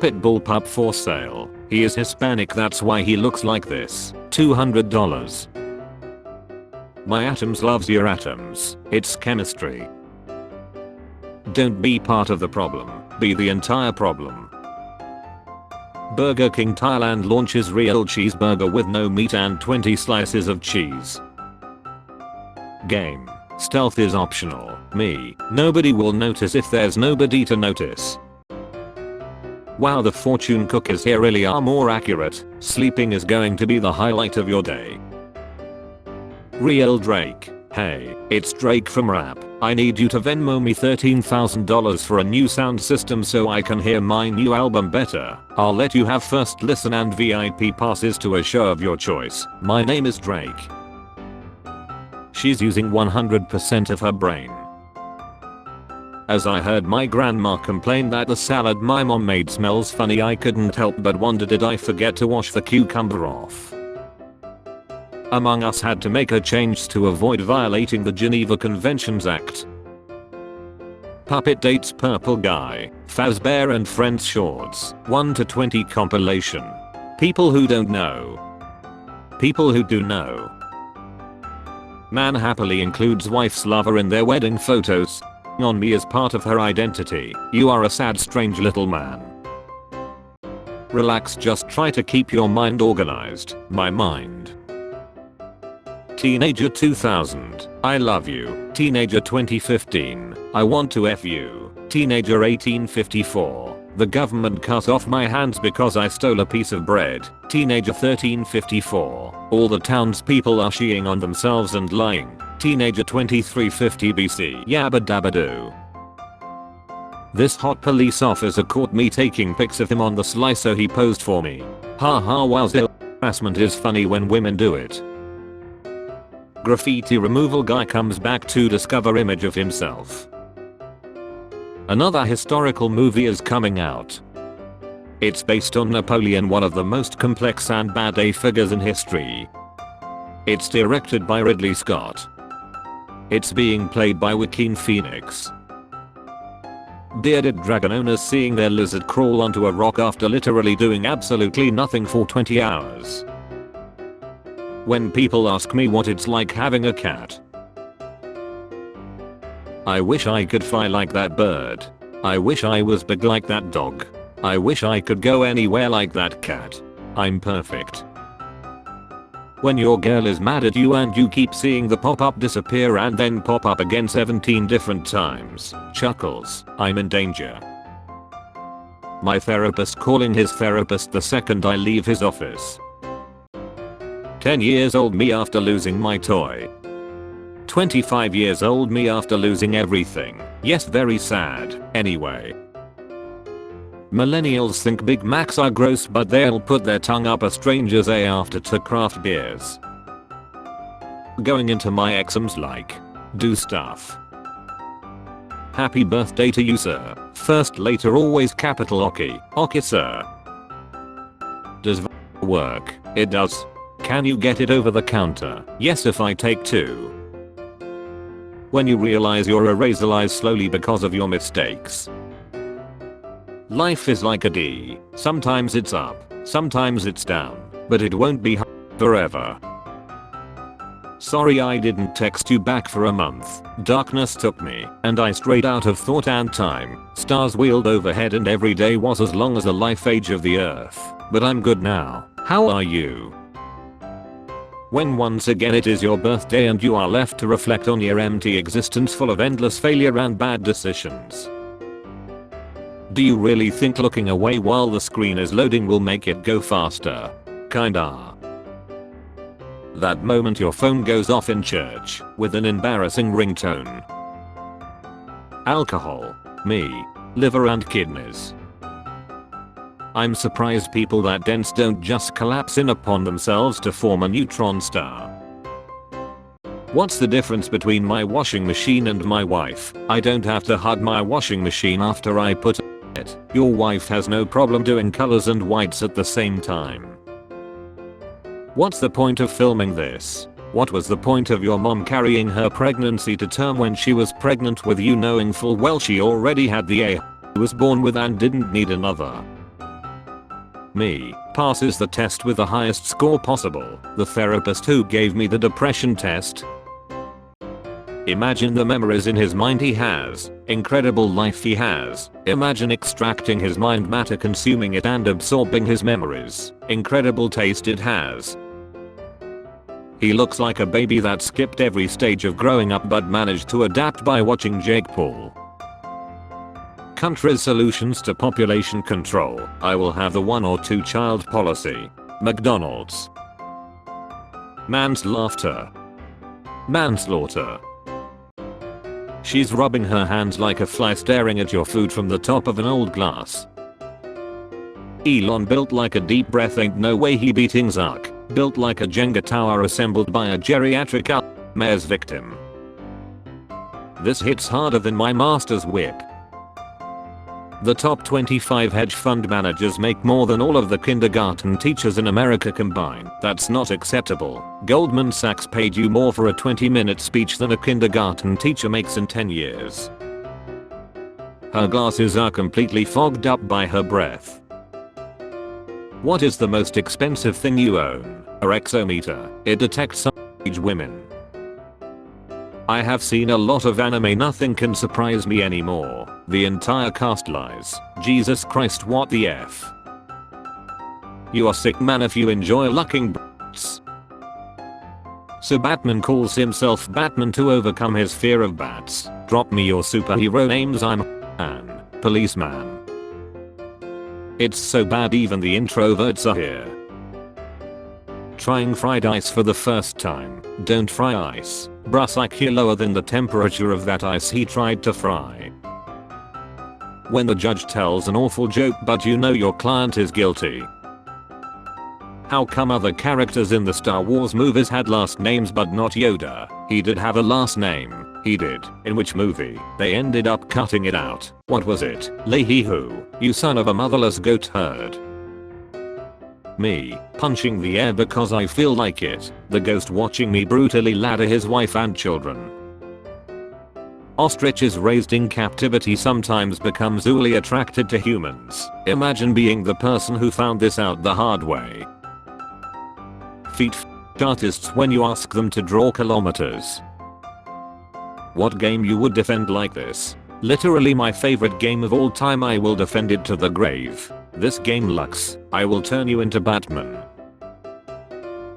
pit bull pup for sale. He is Hispanic, that's why he looks like this. $200. My atoms loves your atoms. It's chemistry. Don't be part of the problem. Be the entire problem. Burger King Thailand launches real cheeseburger with no meat and 20 slices of cheese. Game. Stealth is optional. Me. Nobody will notice if there's nobody to notice. Wow, the fortune cookies here really are more accurate. Sleeping is going to be the highlight of your day. Real Drake. Hey, it's Drake from Rap. I need you to Venmo me $13,000 for a new sound system so I can hear my new album better. I'll let you have first listen and VIP passes to a show of your choice. My name is Drake. She's using 100% of her brain. As I heard my grandma complain that the salad my mom made smells funny, I couldn't help but wonder, did I forget to wash the cucumber off? Among Us had to make a change to avoid violating the Geneva Conventions Act. Puppet dates purple guy. Fazbear and Friends shorts. 1 to 20 compilation. People who don't know. People who do know. Man happily includes wife's lover in their wedding photos. On me as part of her identity. You are a sad, strange little man. Relax, just try to keep your mind organized. My mind. Teenager 2000. I love you. Teenager 2015. I want to F you. Teenager 1854. The government cut off my hands because I stole a piece of bread. Teenager 1354. All the townspeople are sheeing on themselves and lying. Teenager 2350 BC. Yabba dabba doo. This hot police officer caught me taking pics of him on the sly, so he posed for me. Haha, wowza. Harassment is funny when women do it. Graffiti removal guy comes back to discover image of himself. Another historical movie is coming out. It's based on Napoleon, one of the most complex and badass figures in history. It's directed by Ridley Scott. It's being played by Joaquin Phoenix. Bearded dragon owners seeing their lizard crawl onto a rock after literally doing absolutely nothing for 20 hours. When people ask me what it's like having a cat, I wish I could fly like that bird. I wish I was big like that dog. I wish I could go anywhere like that cat. I'm perfect. When your girl is mad at you and you keep seeing the pop-up disappear and then pop up again 17 different times. Chuckles. I'm in danger. My therapist calling his therapist the second I leave his office. 10 years old me after losing my toy. 25 years old me after losing everything. Yes, very sad. Anyway. Millennials think Big Macs are gross, but they'll put their tongue up a stranger's a after to craft beers. Going into my exams like. Do stuff. Happy birthday to you, sir. First later always capital Oki. Oki, sir. Does work? It does. Can you get it over the counter? Yes, if I take 2. When you realize your eraser lies slowly because of your mistakes. Life is like a D. Sometimes it's up, sometimes it's down, but it won't be forever. Sorry I didn't text you back for a month. Darkness took me, and I strayed out of thought and time. Stars wheeled overhead and every day was as long as the life age of the earth. But I'm good now. How are you? When once again it is your birthday and you are left to reflect on your empty existence full of endless failure and bad decisions. Do you really think looking away while the screen is loading will make it go faster? Kinda. That moment your phone goes off in church with an embarrassing ringtone. Alcohol. Me. Liver and kidneys. I'm surprised people that dense don't just collapse in upon themselves to form a neutron star. What's the difference between my washing machine and my wife? I don't have to hug my washing machine after I put it. Your wife has no problem doing colors and whites at the same time. What's the point of filming this? What was the point of your mom carrying her pregnancy to term when she was pregnant with you, knowing full well she already had the A was born with and didn't need another? Me passes the test with the highest score possible. The therapist who gave me the depression test. Imagine the memories in his mind he has. Incredible life he has. Imagine extracting his mind matter, consuming it and absorbing his memories. Incredible taste it has. He looks like a baby that skipped every stage of growing up but managed to adapt by watching Jake Paul. Country's solutions to population control. I will have the 1 or 2 child policy. McDonald's. Manslaughter. Manslaughter. She's rubbing her hands like a fly staring at your food from the top of an old glass. Elon built like a deep breath, ain't no way he beating Zuck. Built like a Jenga tower assembled by a geriatric mayor's victim. This hits harder than my master's whip. The top 25 hedge fund managers make more than all of the kindergarten teachers in America combined. That's not acceptable. Goldman Sachs paid you more for a 20-minute speech than a kindergarten teacher makes in 10 years. Her glasses are completely fogged up by her breath. What is the most expensive thing you own? A exometer. It detects age women. I have seen a lot of anime, nothing can surprise me anymore. The entire cast lies. Jesus Christ, what the F? You are sick man if you enjoy lucking bats. So Batman calls himself Batman to overcome his fear of bats. Drop me your superhero names, I'm an policeman. It's so bad even the introverts are here. Trying fried ice for the first time. Don't fry ice. Bruh's IQ lower than the temperature of that ice he tried to fry. When the judge tells an awful joke but you know your client is guilty. How come other characters in the Star Wars movies had last names but not Yoda? He did have a last name. He did. In which movie? They ended up cutting it out. What was it? Leahy-hoo, you son of a motherless goat herd. Me, punching the air because I feel like it. The ghost watching me brutally ladder his wife and children. Ostriches raised in captivity sometimes become zoolly attracted to humans. Imagine being the person who found this out the hard way. Feet artists when you ask them to draw kilometers. What game you would defend like this? Literally my favorite game of all time, I will defend it to the grave. This game Lux, I will turn you into Batman.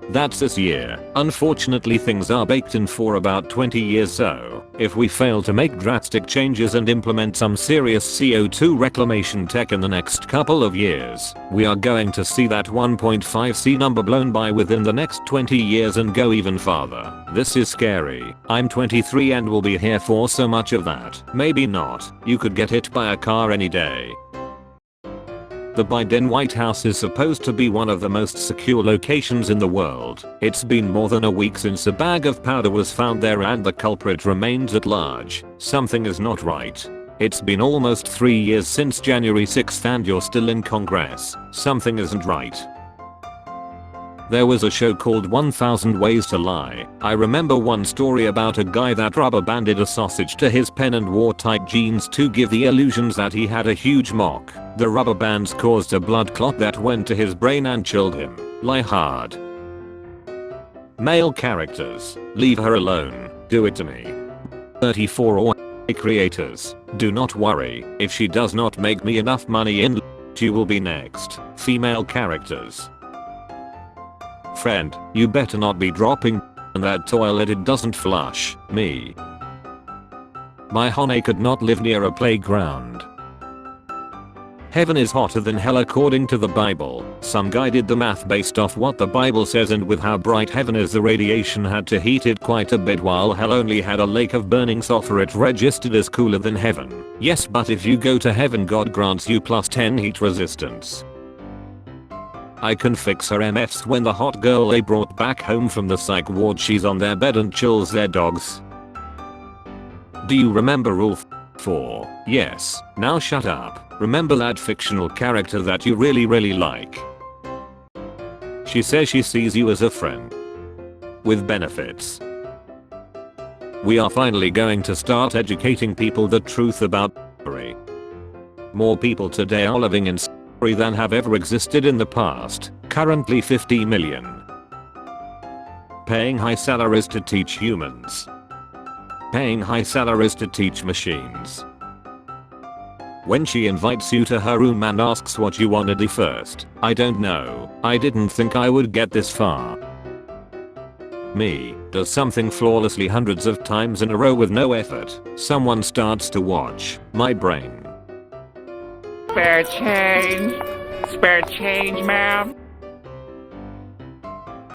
That's this year. Unfortunately things are baked in for about 20 years, so if we fail to make drastic changes and implement some serious CO2 reclamation tech in the next couple of years, we are going to see that 1.5C number blown by within the next 20 years and go even farther. This is scary. I'm 23 and will be here for so much of that. Maybe not. You could get hit by a car any day. The Biden White House is supposed to be one of the most secure locations in the world. It's been more than a week since a bag of powder was found there and the culprit remains at large. Something is not right. It's been almost 3 years since January 6th and you're still in Congress. Something isn't right. There was a show called 1000 Ways to Lie. I remember one story about a guy that rubber banded a sausage to his pen and wore tight jeans to give the illusions that he had a huge mock. The rubber bands caused a blood clot that went to his brain and chilled him. Lie hard. Male characters. Leave her alone. Do it to me. 34 or creators. Do not worry. If she does not make me enough money in you will be next. Female characters. Friend, you better not be dropping in that toilet, it doesn't flush. Me. My honey could not live near a playground. Heaven is hotter than hell according to the Bible. Some guy did the math based off what the Bible says, and with how bright heaven is the radiation had to heat it quite a bit, while hell only had a lake of burning sulfur. It registered as cooler than heaven. Yes, but if you go to heaven God grants you +10 heat resistance. I can fix her MFs when the hot girl they brought back home from the psych ward, she's on their bed and chills their dogs. Do you remember Rule 4? Yes. Now shut up. Remember that fictional character that you really like. She says she sees you as a friend. With benefits. We are finally going to start educating people the truth about slavery. More people today are living in than have ever existed in the past, currently 50 million. Paying high salaries to teach humans. Paying high salaries to teach machines. When she invites you to her room and asks what you wanna do first, I don't know, I didn't think I would get this far. Me, does something flawlessly hundreds of times in a row with no effort, someone starts to watch, my brain. Spare change, ma'am.